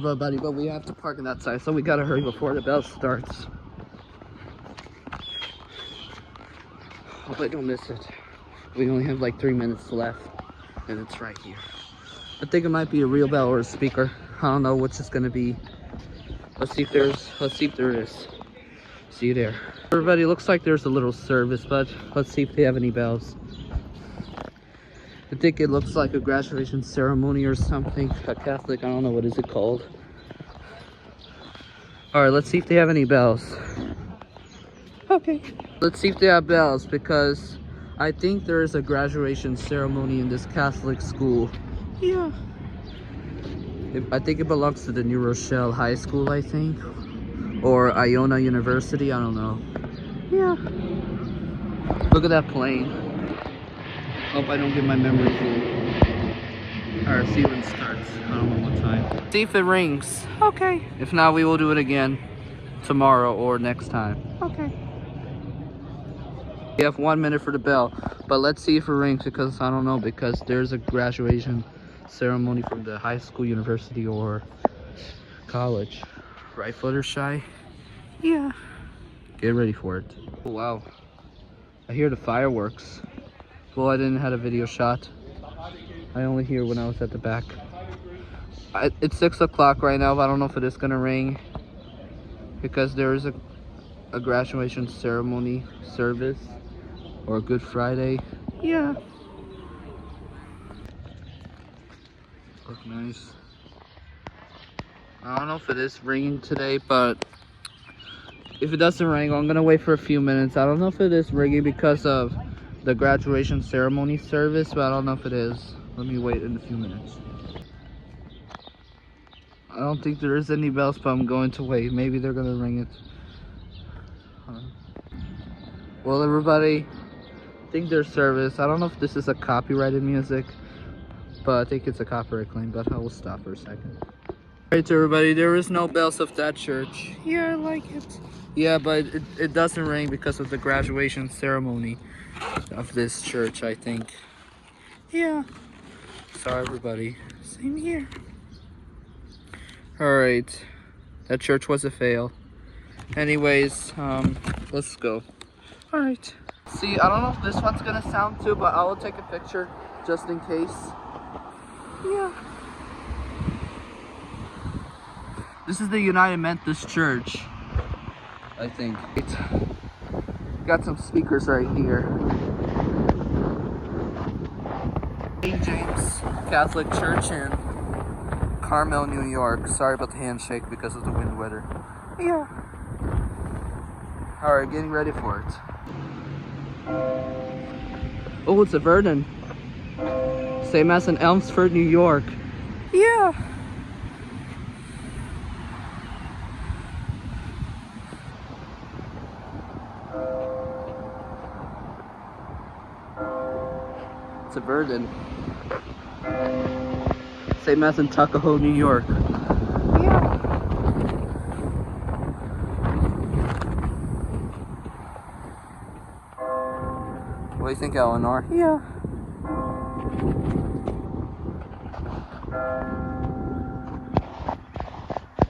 Sorry, buddy, but we have to park on that side, so we gotta hurry before the bell starts. Hope I don't miss it. We only have like 3 minutes left, and it's right here. I think it might be a real bell or a speaker. I don't know which it's gonna be. Let's see if there is. See you there. Everybody, looks like there's a little service, but let's see if they have any bells. I think it looks like a graduation ceremony or something. A Catholic, I don't know, what is it called? All right, let's see if they have any bells. Okay. Let's see if they have bells, because I think there is a graduation ceremony in this Catholic school. Yeah. I think it belongs to the New Rochelle High School, I think. Or Iona University, I don't know. Yeah. Look at that plane. Hope I don't get my memory full. Alright, see when it starts. I don't know what time. See if it rings. Okay. If not, we will do it again tomorrow or next time. Okay. We have 1 minute for the bell, but let's see if it rings, because I don't know, because there's a graduation ceremony from the high school, university, or college. Right footer shy? Yeah. Get ready for it. Oh, wow. I hear the fireworks. Well, I didn't have a video shot. I only hear when I was at the back. It's 6 o'clock right now, but I don't know if it is gonna ring, because there is a graduation ceremony service, or a Good Friday. Yeah. Look nice. I don't know if it is ringing today, but if it doesn't ring, I'm gonna wait for a few minutes. I don't know if it is ringing because of the graduation ceremony service, but I don't know if it is. Let me wait in a few minutes. I don't think there is any bells, but I'm going to wait. Maybe they're gonna ring it. Well, everybody, I think there's service. I don't know if this is a copyrighted music, but I think it's a copyright claim, but I will stop for a second. Alright, everybody, there is no bells of that church. Yeah, I like it. Yeah, but it doesn't ring because of the graduation ceremony of this church, I think. Yeah. Sorry, everybody. Same here. Alright. That church was a fail. Anyways, let's go. Alright. See, I don't know if this one's gonna sound too, but I will take a picture just in case. Yeah. This is the United Methodist Church, I think. Got some speakers right here. St. James Catholic Church in Carmel, New York. Sorry about the handshake because of the wind weather. Yeah. Alright, getting ready for it. Oh, it's a Verdun. Same as in Elmsford, New York. Yeah. It's a Verdun. Same as in Tuckahoe, New York. Yeah. What do you think, Elinor? Yeah.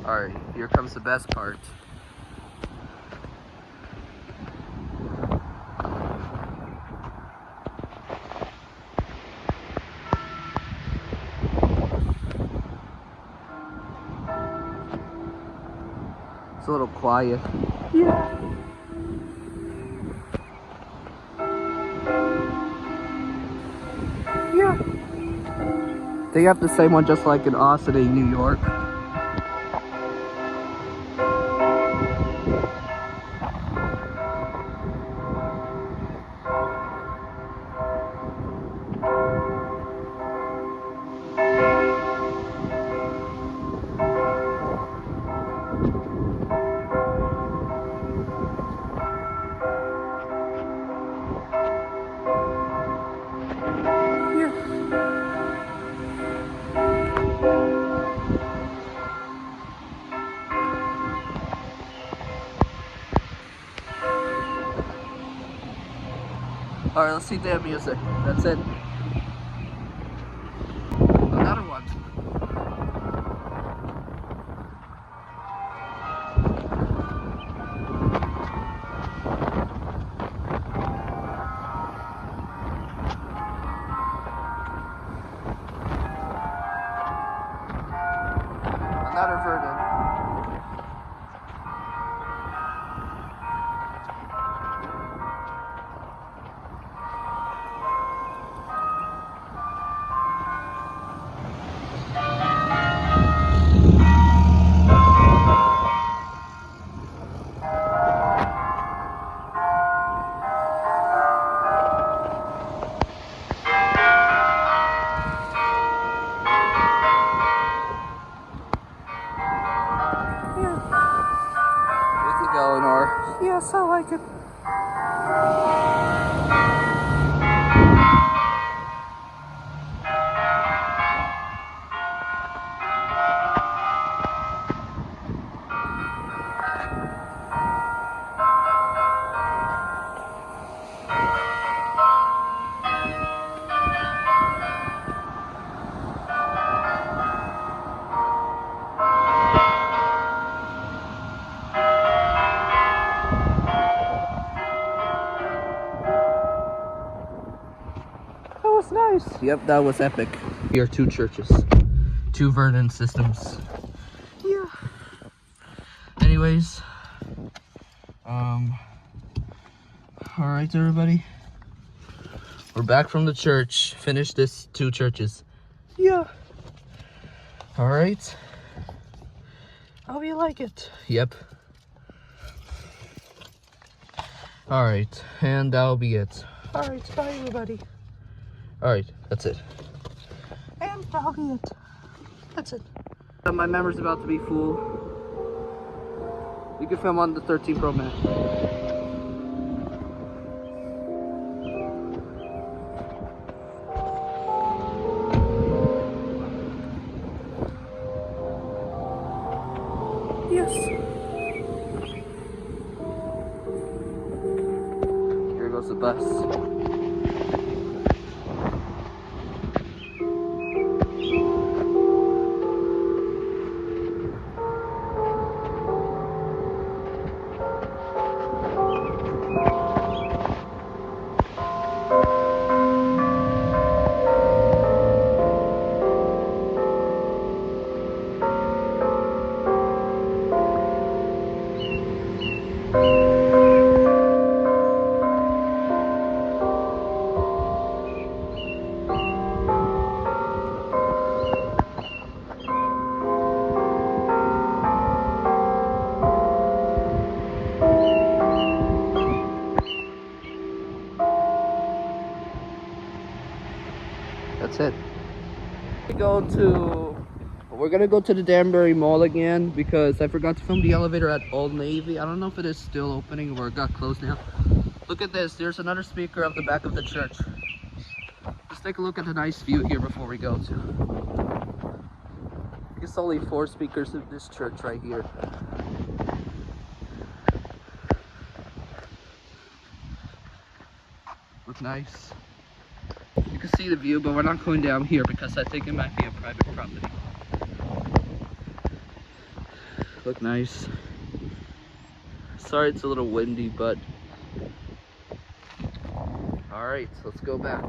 Alright, here comes the best part. It's a little quiet. Yeah. Yeah. They have the same one just like in Austin, New York. Alright, let's see their music. That's it. Another one. that or Vernon? Elinor. Yes, I like it. That was nice. Yep, that was epic. Here are 2 churches. 2 Vernon systems. Yeah. Anyways, alright everybody. We're back from the church. Finished this 2 churches. Yeah. Alright. How do you like it? Yep. Alright, and that'll be it. Alright, bye everybody. Alright, that's it. And that'll be it. That's it. My memory's about to be full. You can film on the 13 Pro Max. Yes. Here goes the bus. That's it. We're gonna go to the Danbury Mall again because I forgot to film the elevator at Old Navy. I don't know if it is still opening or it got closed now. Look at this. There's another speaker at the back of the church. Let's take a look at the nice view here before we go to. It's only 4 speakers in this church right here. Look nice. You can see the view, but we're not going down here because I think it might be a private property. Look nice. Sorry it's a little windy, but alright, so let's go back.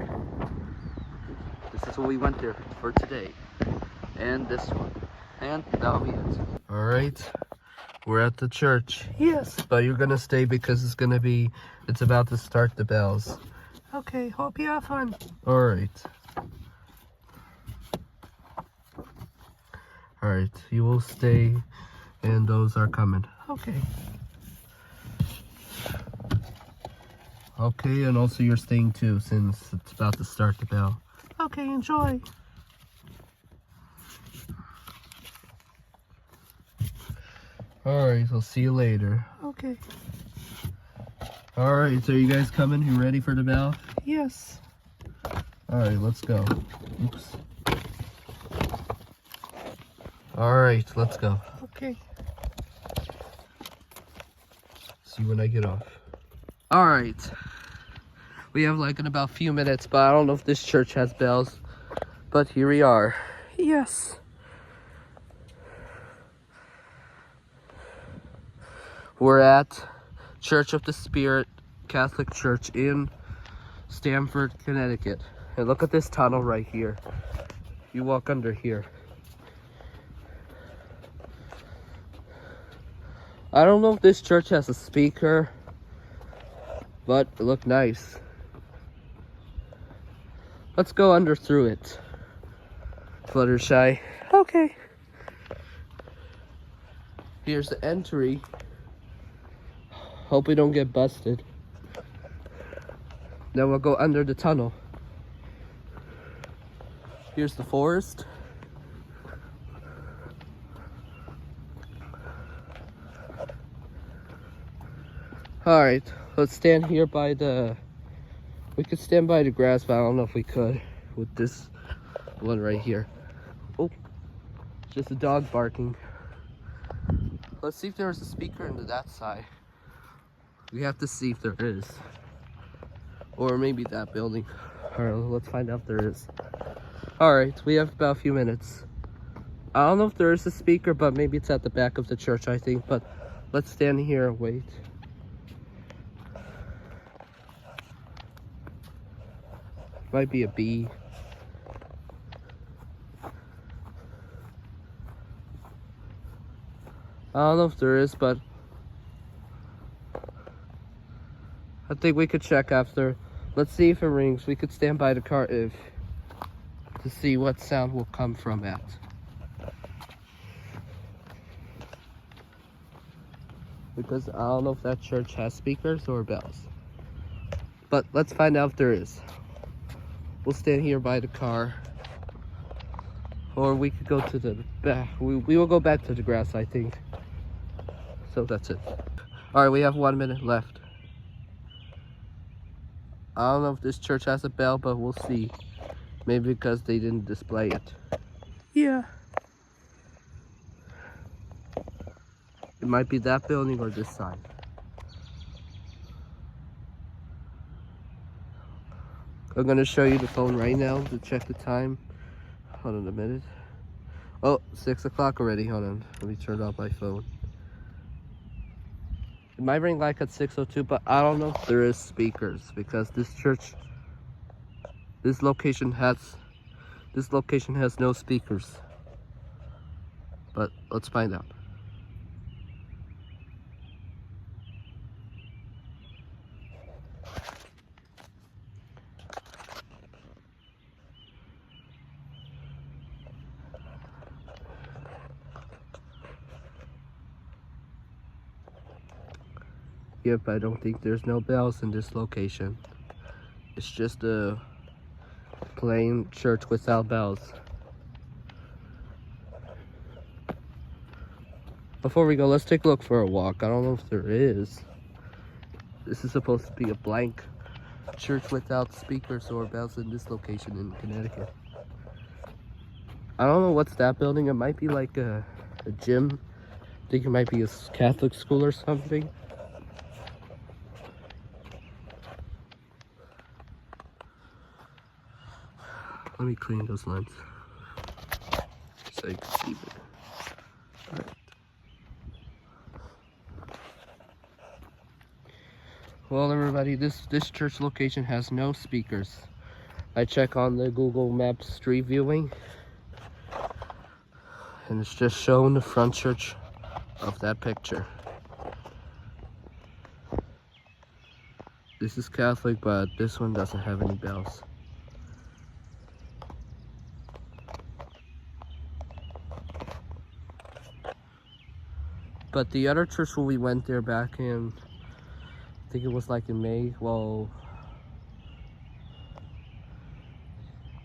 This is what we went there for today. And this one. And that'll be it. Alright. We're at the church. Yes. But you're gonna stay because it's about to start the bells. Okay, hope you have fun. Alright. Alright, you will stay and those are coming. Okay. Okay, and also you're staying too since it's about to start the bell. Okay, enjoy. Alright, I'll see you later. Okay. Alright, so you guys coming? You ready for the bell? Yes. Alright, let's go. Oops. Alright, let's go. Okay. See you when I get off. Alright. We have like in about a few minutes, but I don't know if this church has bells. But here we are. Yes. We're at Church of the Spirit Catholic Church in Stamford, Connecticut. And look at this tunnel right here. You walk under here. I don't know if this church has a speaker, but it looked nice. Let's go under through it. Fluttershy. Okay. Here's the entry. Hope we don't get busted. Then we'll go under the tunnel. Here's the forest. Alright, let's stand here by the... We could stand by the grass, but I don't know if we could with this one right here. Oh, just a dog barking. Let's see if there's a speaker into that side. We have to see if there is. Or maybe that building. Alright, let's find out if there is. Alright, we have about a few minutes. I don't know if there is a speaker, but maybe it's at the back of the church, I think. But let's stand here and wait. Might be a bee. I don't know if there is, but I think we could check after. Let's see if it rings. We could stand by the car to see what sound will come from it. Because I don't know if that church has speakers or bells. But let's find out if there is. We'll stand here by the car. Or we could go to the back. We will go back to the grass, I think. So that's it. Alright, we have 1 minute left. I don't know if this church has a bell, but we'll see. Maybe because they didn't display it. Yeah. It might be that building or this side. I'm gonna show you the phone right now to check the time. Hold on a minute. Oh, 6 o'clock already. Hold on. Let me turn off my phone. It might ring like at 6:02, but I don't know if there is speakers because this church, this location has no speakers. But let's find out. Yep, I don't think there's no bells in this location. It's just a plain church without bells. Before we go, let's take a look for a walk. I don't know if there is. This is supposed to be a blank church without speakers or bells in this location in Connecticut. I don't know what's that building. It might be like a gym. I think it might be a Catholic school or something. Let me clean those lines so you can see it. All right. Well, everybody, this church location has no speakers. I check on the Google Maps street viewing, and it's just showing the front church of that picture. This is Catholic, but this one doesn't have any bells. But the other church where we went there back in, I think it was like in May, well,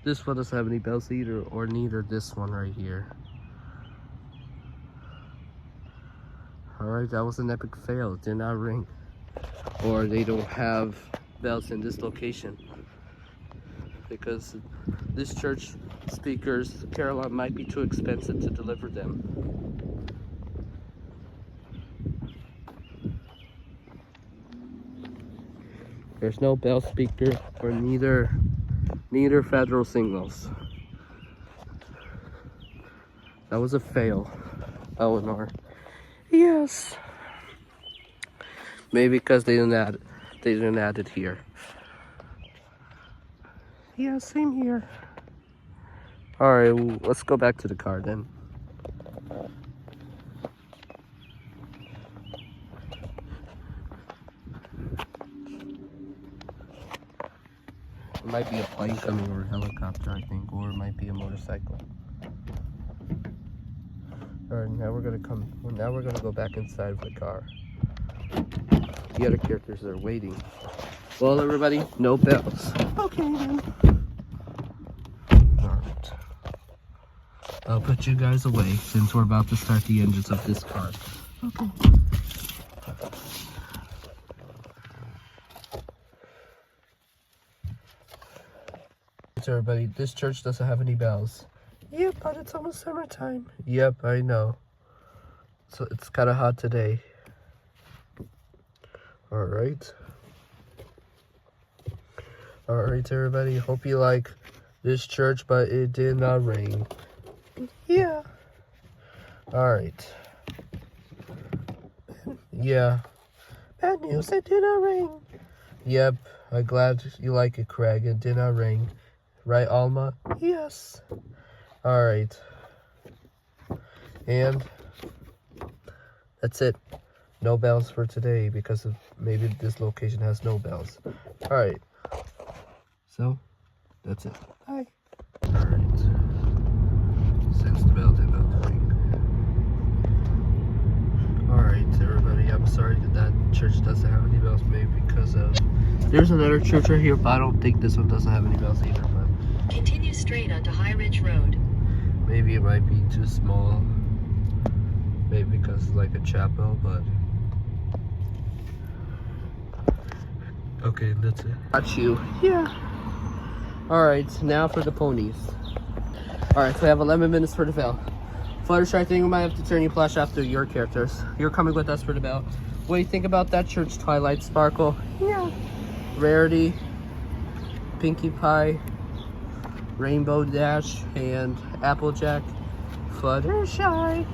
this one doesn't have any bells either, or neither this one right here. Alright, that was an epic fail. It did not ring. Or they don't have bells in this location. Because this church speakers, Caroline, might be too expensive to deliver them. There's no bell speaker or neither federal signals. That was a fail, Elinor. Yes. Maybe because they didn't add it here. Yeah, same here. All right, well, let's go back to the car then. might be a plane coming or a helicopter, I think, or it might be a motorcycle. Alright, now we're gonna go back inside of the car. The other characters are waiting. Well, everybody, no bells. Okay then. Alright. I'll put you guys away since we're about to start the engines of this car. Okay. Everybody, this church doesn't have any bells. Yep, but it's almost summertime. Yep, I know. So it's kind of hot today. Alright. Alright, everybody. Hope you like this church, but it did not rain. Yeah. Alright. Yeah. Bad news, it did not rain. Yep. I'm glad you like it, Craig. It did not rain. Right, Alma? Yes. Alright. And that's it. No bells for today because of maybe this location has no bells. Alright. So, that's it. Bye. Alright. Since the bell did not ring. Alright, everybody. I'm sorry that church doesn't have any bells. Maybe because of... There's another church right here, but I don't think this one doesn't have any bells either. But continue straight onto High Ridge Road. maybe it might be too small. Maybe because it's like a chapel, but... Okay, that's it. Got you. Yeah. Alright, now for the ponies. Alright, so we have 11 minutes for the bell. Fluttershy, I think we might have to turn you plush after your characters. You're coming with us for the bell. What do you think about that church? Twilight Sparkle, Yeah. Rarity, Pinkie Pie, Rainbow Dash, and Applejack. Fluttershy.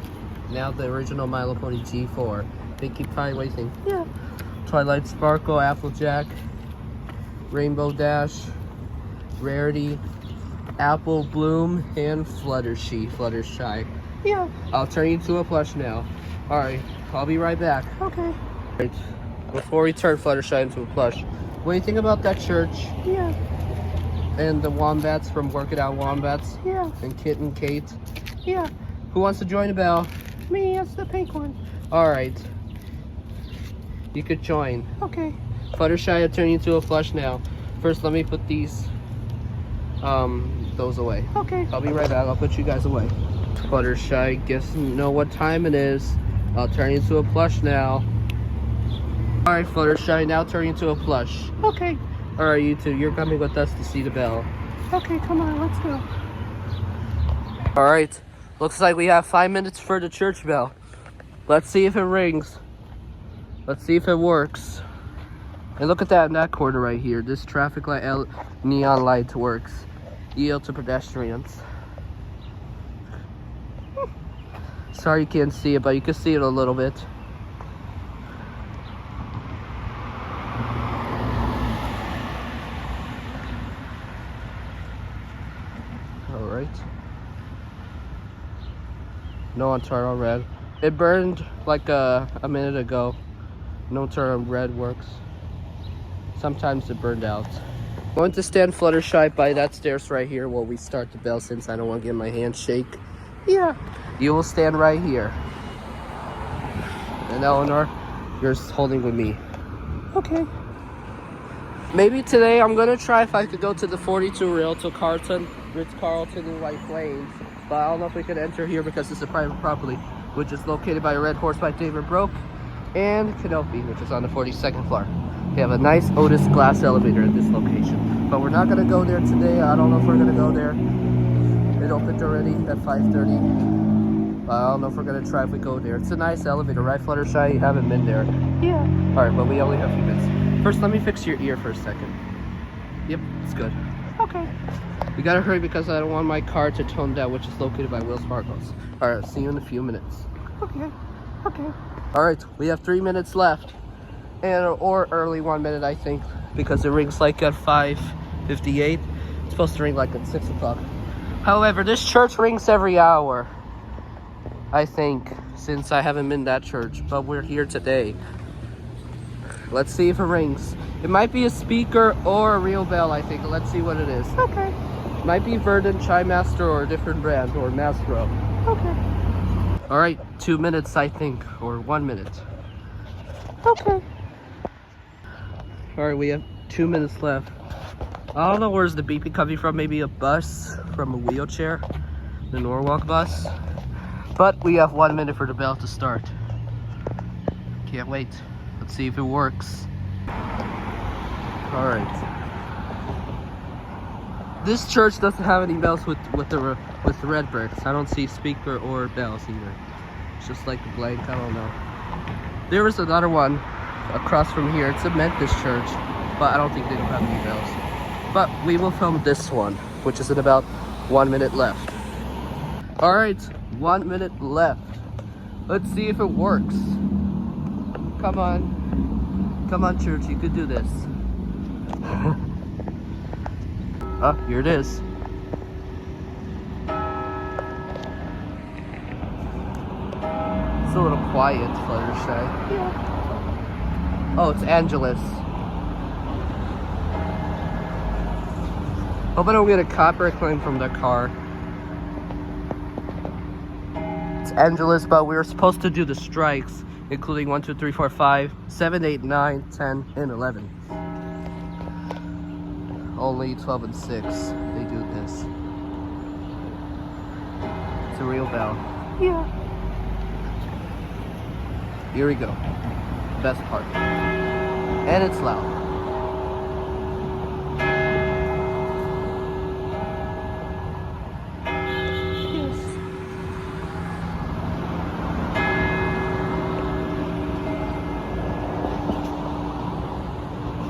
Now the original My Little Pony G4. Pinkie Pie, what do you think? Yeah. Twilight Sparkle, Applejack, Rainbow Dash, Rarity, Apple Bloom, and Fluttershy. Yeah. I'll turn you to a plush now. Alright, I'll be right back. Okay. Right. Before we turn Fluttershy into a plush, what do you think about that church? Yeah. And the Wombats from Work It Out Wombats? Yeah. And Kit and Kate? Yeah. Who wants to join the bell? Me, it's the pink one. Alright. You could join. Okay. Fluttershy, I'll turn you to a plush now. First, let me put these, those away. Okay. I'll be right back. I'll put you guys away. Fluttershy, guess you know what time it is. I'll turn you to a plush now. Alright, Fluttershy, now turn you to a plush. Okay. Alright, you two, you're coming with us to see the bell. Okay, come on, let's go. Alright, looks like we have 5 minutes for the church bell. Let's see if it rings. Let's see if it works. And look at that in that corner right here. This traffic light neon light works. Yield to pedestrians. Sorry you can't see it, but you can see it a little bit. Alright. No on turn on red. It burned like a minute ago. No turn on red works. Sometimes it burned out. I'm going to stand Fluttershy by that stairs right here while we start the bell since I don't want to get my hand shake. Yeah. You will stand right here. And Elinor, you're holding with me. Okay. Maybe today I'm going to try if I could go to the 42 Ritz-Carlton in White Plains. But I don't know if we can enter here because it's a private property, which is located by Red Horse by David Broke and Canopy, which is on the 42nd floor. We have a nice Otis glass elevator at this location. But we're not going to go there today. I don't know if we're going to go there. It opened already at 5:30. I don't know if we're going to try if we go there. It's a nice elevator, right, Fluttershy? You haven't been there. Yeah. Alright, but we only have a few minutes. First, let me fix your ear for a second. Yep, it's good. Okay. We gotta hurry because I don't want my car to tone down, which is located by Will Sparkles. Alright, see you in a few minutes. Okay. Okay. Alright, we have 3 minutes left. Or early 1 minute, I think, because it rings like at 5:58. It's supposed to ring like at 6 o'clock. However, this church rings every hour, I think, since I haven't been that church, but we're here today. Let's see if it rings. It might be a speaker or a real bell, I think. Let's see what it is. Okay. Might be Verdant, Chai Master, or a different brand, or Mastro. Okay. All right, 2 minutes, I think, or 1 minute. Okay. All right, we have 2 minutes left. I don't know where's the beeping coming from. Maybe a bus from a wheelchair, the Norwalk bus. But we have 1 minute for the bell to start. Can't wait. Let's see if it works. All right. This church doesn't have any bells with the red bricks. I don't see speaker or bells either. It's just like a blank. I don't know. There is another one across from here. It's a Methodist church, but I don't think they don't have any bells. But we will film this one, which is in about 1 minute left. All right, 1 minute left. Let's see if it works. Come on, church, you could do this. Oh, here it is. It's a little quiet, Fluttershy. Yeah. Oh, it's Angelus. Hope I don't get a copyright claim from the car. It's Angelus, but we were supposed to do the strikes, including 1, 2, 3, 4, 5, 7, 8, 9, 10, and 11. Only 12 and 6 they do this. It's a real bell. Yeah. Here we go. Best part. And it's loud. Yes.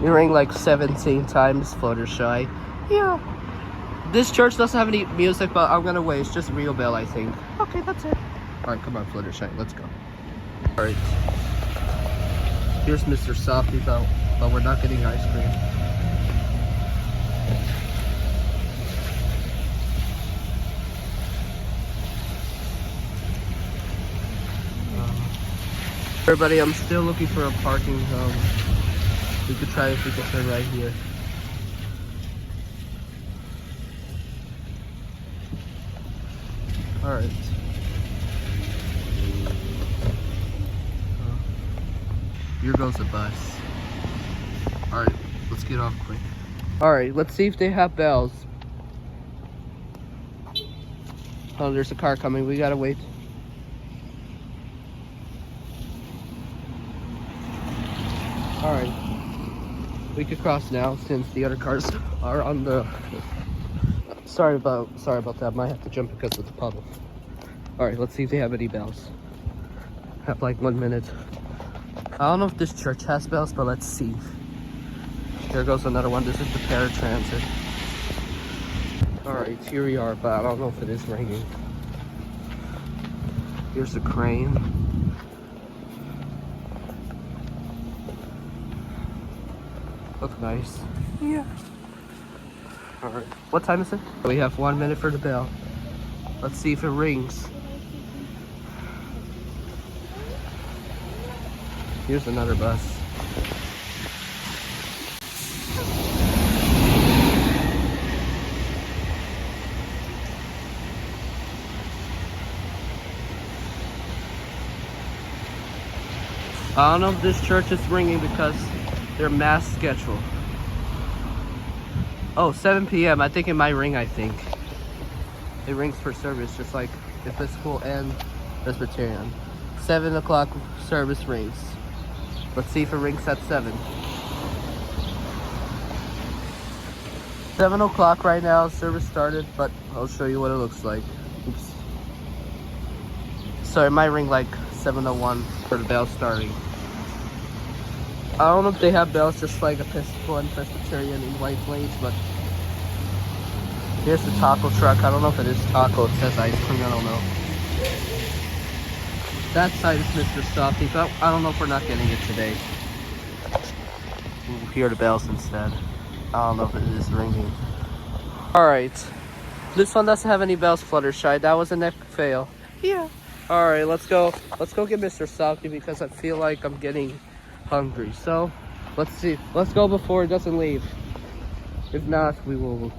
It rang like 17 times, Fluttershy. Yeah. This church doesn't have any music, but I'm gonna wait. It's just real bell, I think. Okay, that's it. Alright, come on, Fluttershy. Let's go. Alright. Here's Mr. Softy, but we're not getting ice cream. Everybody, I'm still looking for a parking zone. We could try if we could turn right here. Alright. Here goes the bus. Alright, let's get off quick. Alright, let's see if they have bells. Oh, there's a car coming. We gotta wait. Alright. We could cross now since the other cars are on the... Sorry about that. Might have to jump because of the puddle. Alright, let's see if they have any bells. Have like 1 minute. I don't know if this church has bells, but let's see. There goes another one. This is the paratransit. Alright, here we are, but I don't know if it is ringing. Here's the crane. Look nice. Yeah. Alright, what time is it? We have 1 minute for the bell. Let's see if it rings. Here's another bus. I don't know if this church is ringing because their mass schedule. Oh, 7 p.m. I think it might ring, I think. It rings for service, just like Episcopal and Presbyterian. 7 o'clock service rings. Let's see if it rings at 7. 7 o'clock right now, service started, but I'll show you what it looks like. Oops. So it might ring like 7:01 for the bell starting. I don't know if they have bells just like Episcopal and Presbyterian in White Plains, but here's the taco truck. I don't know if it is taco. It says ice cream. I don't know. That side is Mr. Softy, but I don't know if we're not getting it today. We'll hear the bells instead. I don't know if it is ringing. Alright. This one doesn't have any bells, Fluttershy. That was a neck fail. Yeah. Alright, let's go. Let's go get Mr. Softy because I feel like I'm getting hungry. So, Let's see. Let's go before it doesn't leave. If not, we will.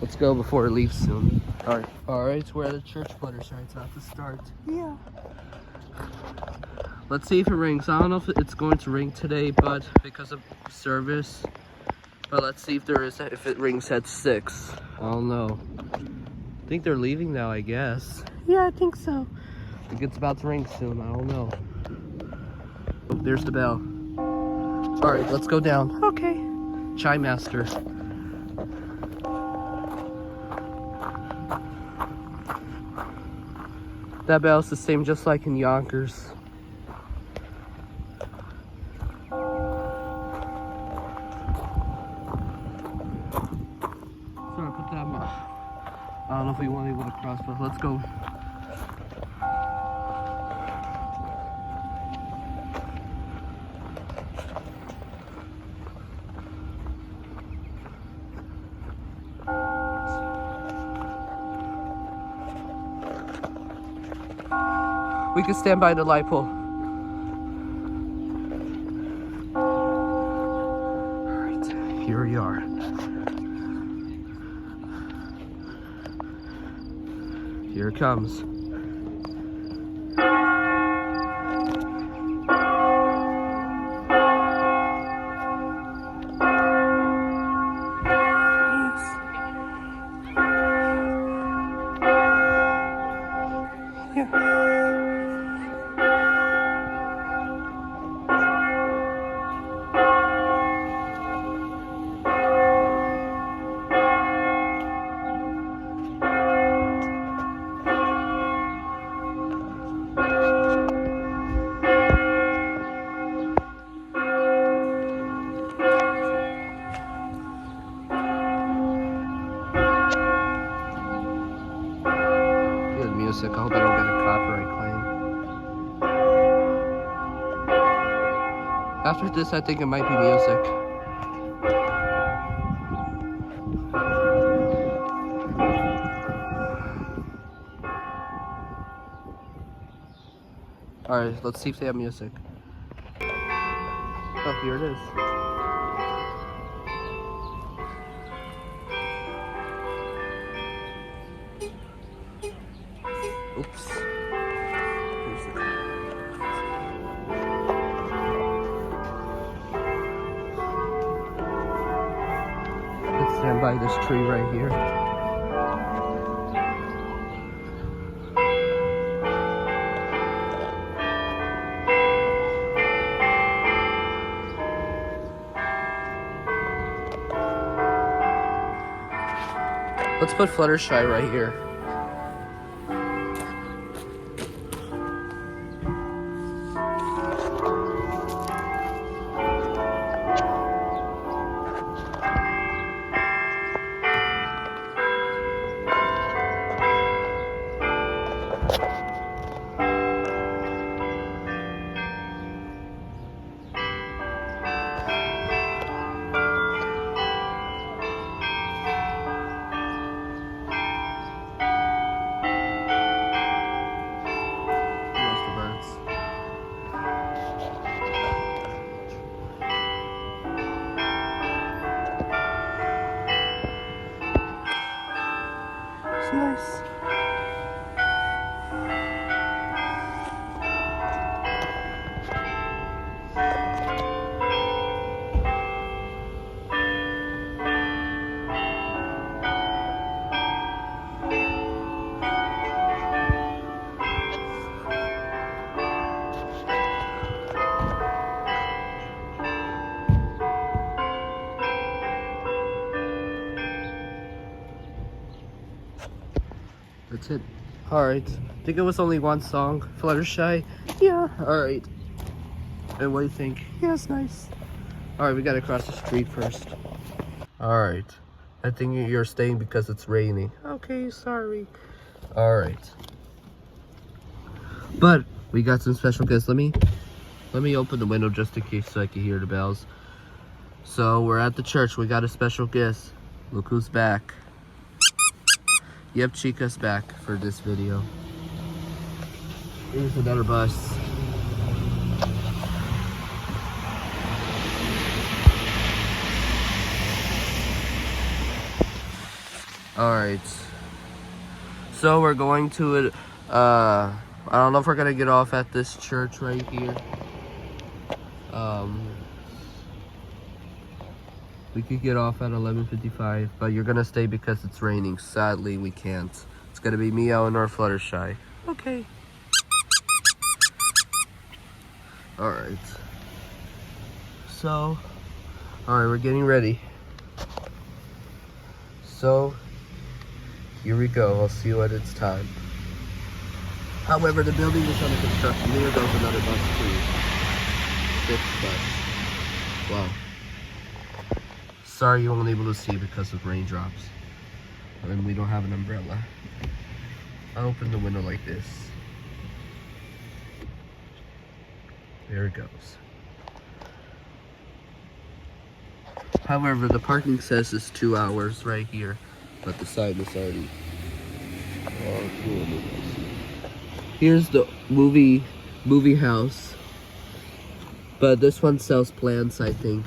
Let's go before it leaves soon. Alright. Alright, we're at a church Fluttershy. It's about to start. Yeah. Let's see if it rings. I don't know if it's going to ring today, but because of service. But let's see if if it rings at 6. I don't know. I think they're leaving now, I guess. Yeah, I think so. I think it's about to ring soon. I don't know. Oh, there's the bell. Alright, let's go down. Okay. Chime Master. That bell's the same just like in Yonkers. Sorry, put that much. I don't know if we want to be able to cross, but let's go. We can stand by the light pole. Alright, here we are. Here it comes. Music. I hope I don't get a copyright claim. After this, I think it might be music. Alright, let's see if they have music. Oh, here it is. Oops. Let's stand by this tree right here. Let's put Fluttershy right here. Nice. That's it. Alright. I think it was only one song. Fluttershy. Yeah. Alright. And what do you think? Yeah, it's nice. Alright, we gotta cross the street first. Alright. I think you're staying because it's raining. Okay, sorry. Alright. But we got some special guests. Let me open the window just in case so I can hear the bells. So we're at the church. We got a special guest. Look who's back. Yep, Chica's back for this video. Here's another bus. Alright. So we're going to it. I don't know if we're gonna get off at this church right here. We could get off at 11:55, but you're gonna stay because it's raining. Sadly, we can't. It's gonna be me, Elinor, Fluttershy. Okay. Alright. So, alright, we're getting ready. So, here we go. I'll see you when it's time. However, the building is under construction. There goes another bus too. 6 bus. Wow. Sorry you weren't able to see because of raindrops. And we don't have an umbrella. I'll open the window like this. There it goes. However, the parking says it's 2 hours right here, but the sign is already. Oh, cool. Here's the movie house, but this one sells plants, I think.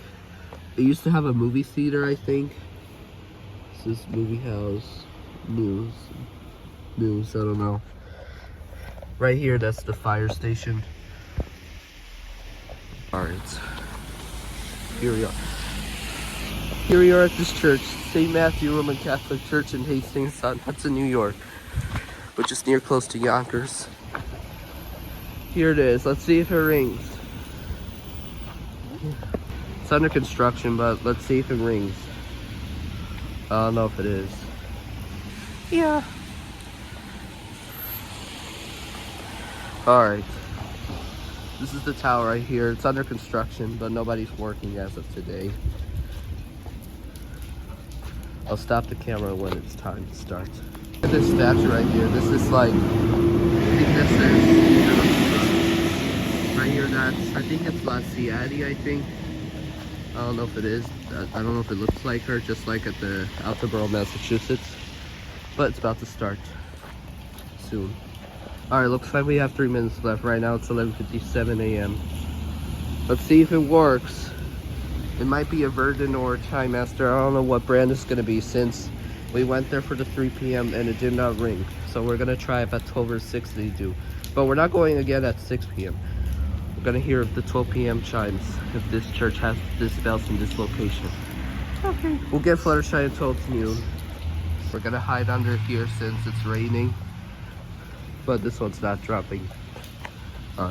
It used to have a movie theater, I think. This is movie house, news, I don't know. Right here, that's the fire station. Alright. Here we are. Here we are at this church, St. Matthew Roman Catholic Church in Hastings on Hudson, New York, which is near close to Yonkers. Here it is. Let's see if it rings. It's under construction, but let's see if it rings. I don't know if it is. Yeah. Alright. This is the tower right here. It's under construction, but nobody's working as of today. I'll stop the camera when it's time to start. Look at this statue right here. This is like, I think this is, right here, I think it's Lassiati, I think. I don't know if it is. I don't know if it looks like her, just like at the Attleboro, Massachusetts. But it's about to start soon. Alright, looks like we have 3 minutes left. Right now it's 11:57 a.m. Let's see if it works. It might be a Verdun or a Chime Master. I don't know what brand it's going to be since we went there for the 3 p.m. and it did not ring. So we're going to try it at 12 or 6 they do. But we're not going again at 6 p.m. We're going to hear the 12 p.m. chimes if this church has this bells in this location. Okay. We'll get Fluttershy until it's noon. We're going to hide under here since it's raining. But this one's not dropping.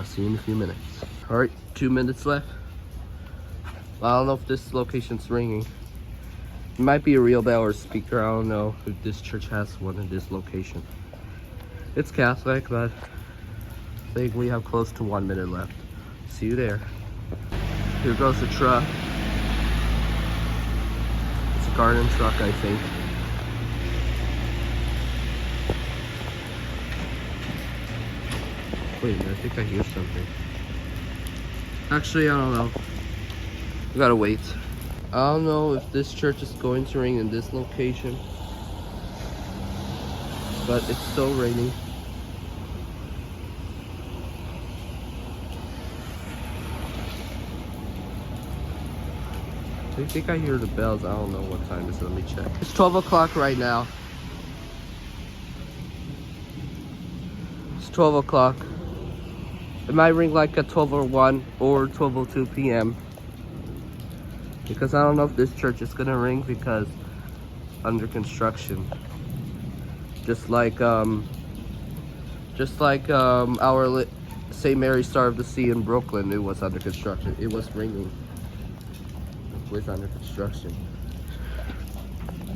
See you in a few minutes. Alright, 2 minutes left. I don't know if this location's ringing. It might be a real bell or speaker. I don't know if this church has one in this location. It's Catholic, but I think we have close to 1 minute left. See you there. Here goes the truck. It's a garden truck, I think. Wait a minute, I think I hear something. Actually, I don't know. We gotta wait. I don't know if this church is going to ring in this location, but it's still raining. I think I hear the bells. I don't know what time it is. Let me check. It's 12 o'clock right now. It's 12 o'clock. It might ring like at 12:01 or 12:02 p.m. Because I don't know if this church is gonna ring because under construction. Just like our St. Mary's Star of the Sea in Brooklyn, it was under construction. It was ringing. It was under construction.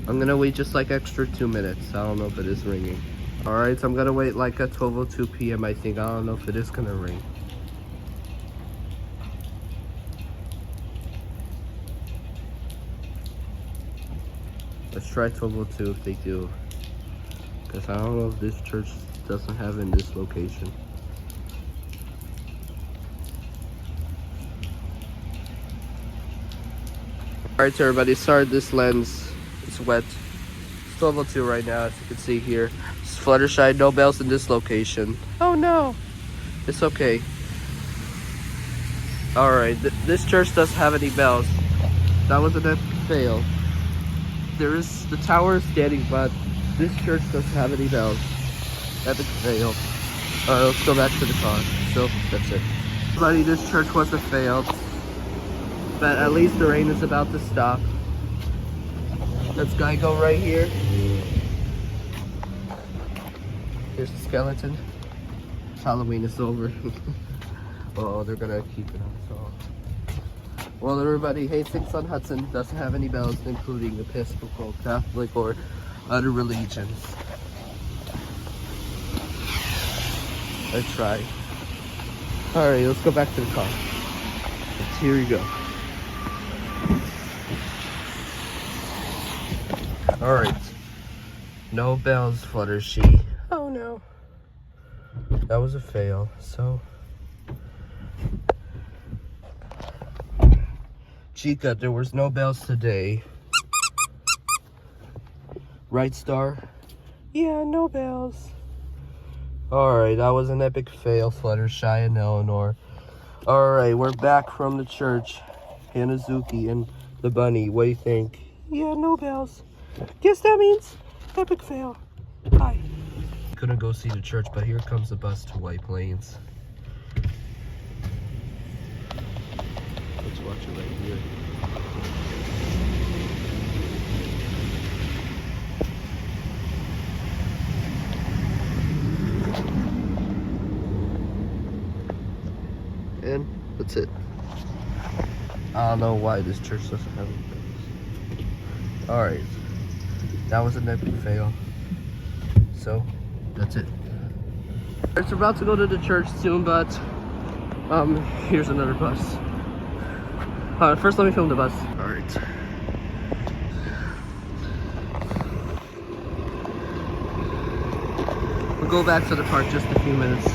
I'm gonna wait just like extra 2 minutes. I don't know if it is ringing. Alright, so I'm gonna wait like at 12:02 p.m. I think. I don't know if it is gonna ring. Let's try 12:02 if they do. Because I don't know if this church doesn't have it in this location. Alright everybody, sorry this lens is wet. It's 12:02 right now, as you can see here. It's Fluttershy, no bells in this location. Oh no. It's okay. Alright, this church doesn't have any bells. That was an epic fail. The tower is standing, but This church doesn't have any bells. Epic fail. Alright, let's go back to the car. So, that's it. Buddy, this church was a fail. But at least the rain is about to stop. Let's go right here. Here's the skeleton. Halloween is over. Oh, they're gonna keep it up. So. Well, everybody, Hastings-on-Hudson doesn't have any bells, including Episcopal, Catholic, or other religions. I tried. Alright, let's go back to the car. Here we go. Alright. No bells, Fluttershy. Oh no. That was a fail, so. Chica, there was no bells today. Right, Star? Yeah, no bells. Alright, that was an epic fail, Fluttershy and Elinor. Alright, we're back from the church. Hanazuki and the bunny, what do you think? Yeah, no bells. Guess that means epic fail. Bye. Couldn't go see the church, but here comes the bus to White Plains. Let's watch it right here. And that's it. I don't know why this church doesn't have any bells. Alright. That was an epic fail. So, that's it. It's about to go to the church soon, but here's another bus. First let me film the bus. Alright. We'll go back to the park just a few minutes,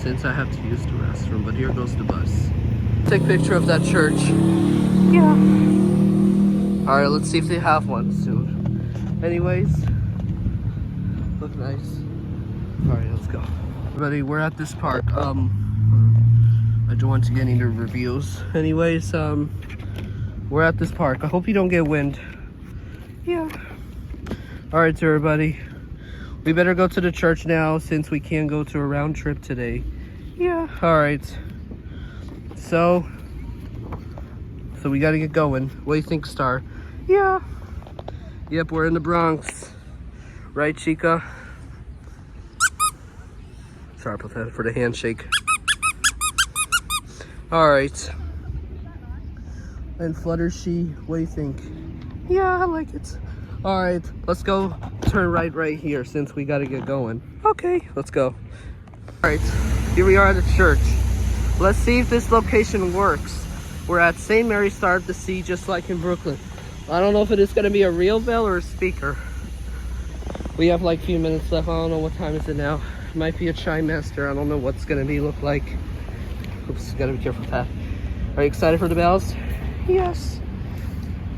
since I have to use the restroom, but here goes the bus. Take a picture of that church. Yeah. Alright, let's see if they have one soon. Anyways, look nice. Alright, let's go. Everybody, we're at this park. I don't want to get any reviews. Anyways, we're at this park. I hope you don't get wind. Yeah. Alright, everybody. We better go to the church now since we can't go to a round trip today. Yeah. Alright. So we gotta get going. What do you think, Star? Yeah. Yep, we're in the Bronx. Right, Chica? Sorry about that for the handshake. Alright. And Fluttershy, what do you think? Yeah, I like it. Alright, let's go turn right here since we gotta get going. Okay, let's go. Alright, here we are at the church. Let's see if this location works. We're at St. Mary's Star of the Sea, just like in Brooklyn. I don't know if it is gonna be a real bell or a speaker. We have like a few minutes left. I don't know what time is it now. It might be a chime master. I don't know what's gonna look like. Oops, gotta be careful with that. Are you excited for the bells? Yes.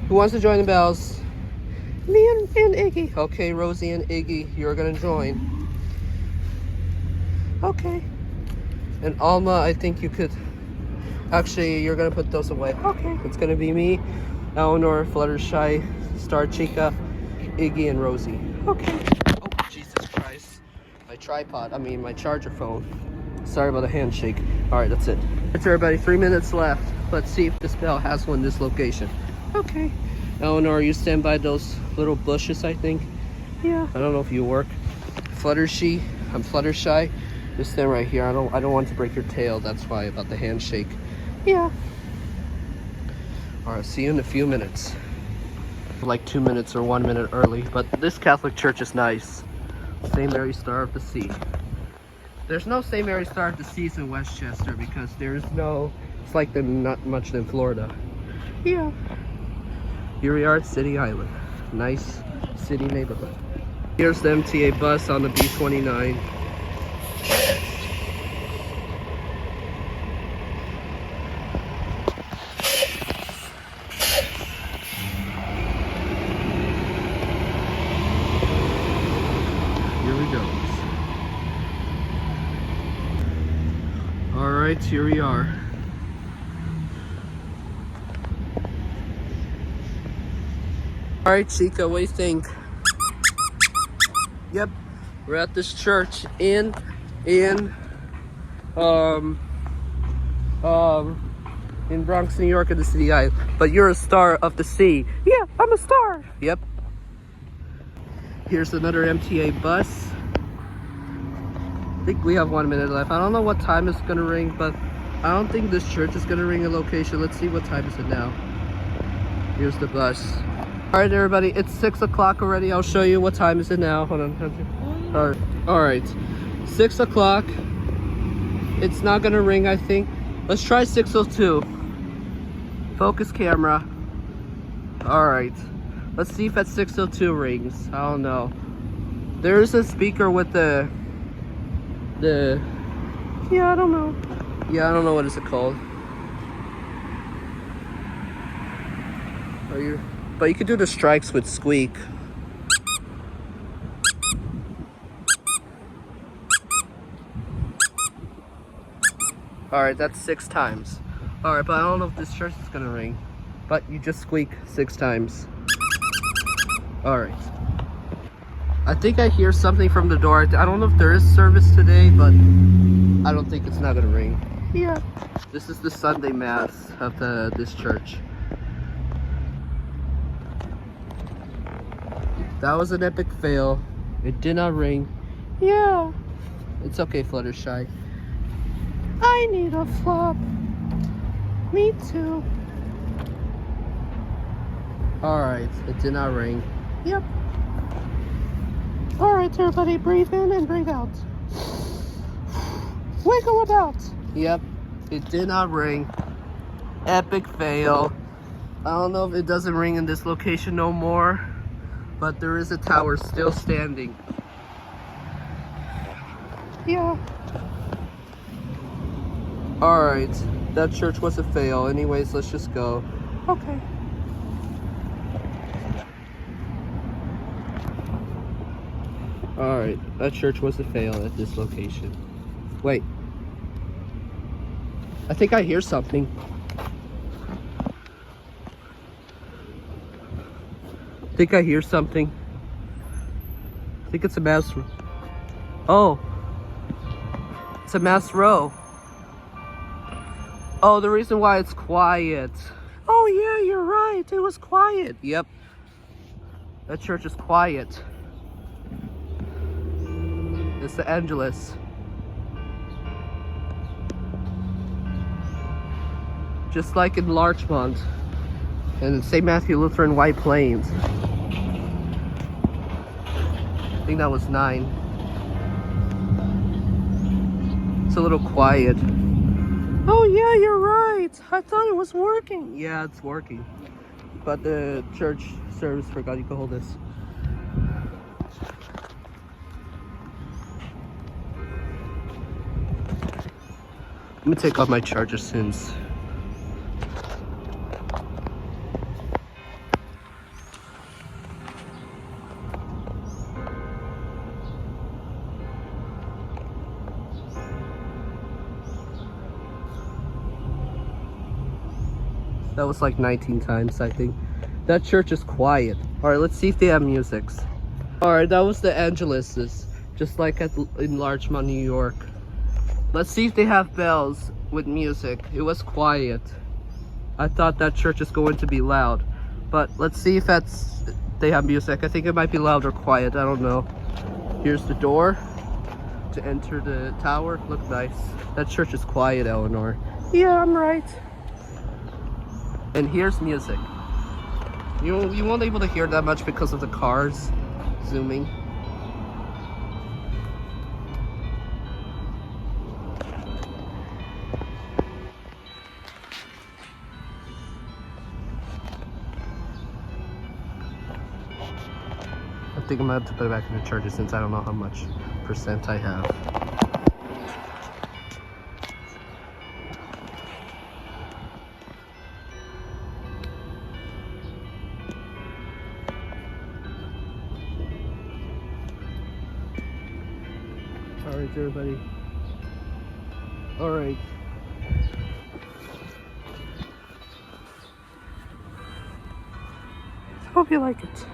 Who wants to join the bells? Me and Iggy. Okay, Rosie and Iggy, you're gonna join. Okay. And Alma, I think you could. Actually, you're gonna put those away. Okay. It's gonna be me, Elinor, Fluttershy, Star, Chica, Iggy, and Rosie. Okay. Oh, Jesus Christ. My charger phone. Sorry about the handshake. Alright, that's it. It's everybody, 3 minutes left. Let's see if this bell has one in this location. Okay. Elinor, you stand by those little bushes, I think. Yeah. I don't know if you work. Fluttershy, I'm Fluttershy. Just stand right here. I don't want to break your tail. That's why about the handshake. Yeah. Alright, see you in a few minutes. Like 2 minutes or 1 minute early. But this Catholic church is nice. St. Mary's Star of the Sea. There's no St. Mary's Star of the Seas in Westchester because there's no. It's like not much in Florida. Yeah. Here we are at City Island. Nice city neighborhood. Here's the MTA bus on the B29. Here we go. Alright, here we are. All right, Chica, what do you think? Yep, we're at this church in um in Bronx, New York, in the city eye. But you're a star of the sea. Yeah, I'm a star. Yep. Here's another MTA bus. I think we have 1 minute left. I don't know what time it's gonna ring, but I don't think this church is gonna ring a location. Let's see, what time is it now? Here's the bus. All right, everybody, it's 6 o'clock already. I'll show you what time is it now. Hold on. All right, 6 o'clock. It's not gonna ring, I think. Let's try 6:02. Focus camera. All right, let's see if at 6:02 rings. I don't know. There's a speaker with the Yeah, I don't know. yeah, I don't know what is it called. But you could do the strikes with squeak. All right, that's 6 times. All right, but I don't know if this church is gonna ring. But you just squeak 6 times. All right. I think I hear something from the door. I don't know if there is service today, but I don't think it's not gonna ring. Yeah. This is the Sunday Mass of this church. That was an epic fail. It did not ring. Yeah. It's okay, Fluttershy. I need a flop. Me too. Alright, it did not ring. Yep. Alright, everybody, breathe in and breathe out. Wiggle about. Yep, it did not ring. Epic fail. I don't know if it doesn't ring in this location no more, but there is a tower still standing. Yeah. Alright, that church was a fail. Anyways, let's just go. Okay. Alright, that church was a fail at this location. Wait. I think I hear something. I think I hear something. I think it's a mass. Oh. It's a mass row. Oh, the reason why it's quiet. Oh, yeah, you're right. It was quiet. Yep. That church is quiet. It's the Angelus. Just like in Larchmont and St. Matthew Lutheran White Plains. I think that was 9. It's a little quiet. Oh, yeah, you're right. I thought it was working. Yeah, it's working. But the church service forgot you could hold this. Let me take off my charger since. That was like 19 times, I think. That church is quiet. Alright, let's see if they have music. Alright, that was the Angelus's. Just like in Larchmont, New York. Let's see if they have bells with music. It was quiet. I thought that church is going to be loud. But let's see if they have music. I think it might be loud or quiet. I don't know. Here's the door to enter the tower. Look nice. That church is quiet, Elinor. Yeah, I'm right. And here's music. You won't be able to hear that much because of the cars zooming. I think I'm gonna have to put it back in the charger since I don't know how much percent I have. Alright, everybody. Alright. Hope you like it.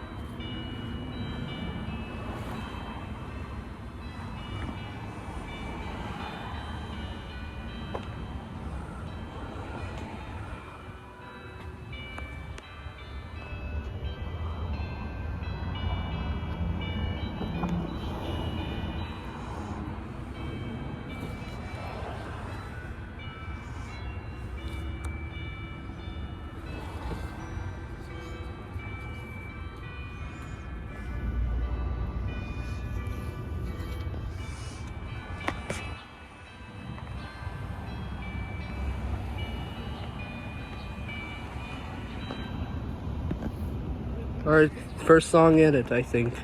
Alright, first song in it, I think.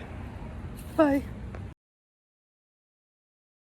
Bye.